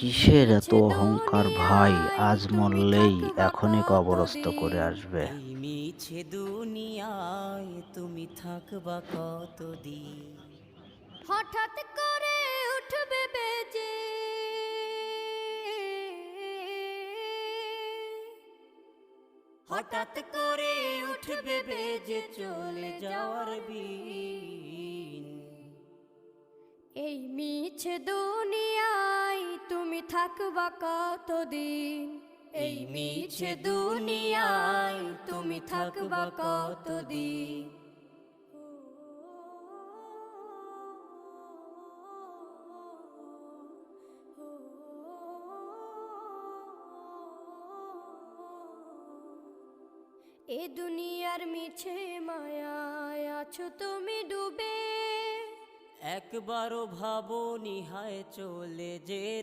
কিসের এত মিছে অহংকার ভাই? দুনিয়ায় আজ তুমি মরলেই থাকবা এখনই কবরস্থ করে কতদিন। আসবে। এই মিছে দুনিয়ায় তুমি থাকবা কতদিন। হঠাৎ করে উঠবে বেজে, হঠাৎ করে উঠবে বেজে চলে যাওয়ার বিন। এই মিছে দুনিয়ায় তুমি থাকবা কতদিন। এই মিছে দুনিয়ায় তুমি থাকবা কতদিন। এ দুনিয়ার মিছে মায়ায় আছো তুমি ডুবে। একবারও ভাবো নিহায় চলে যেতে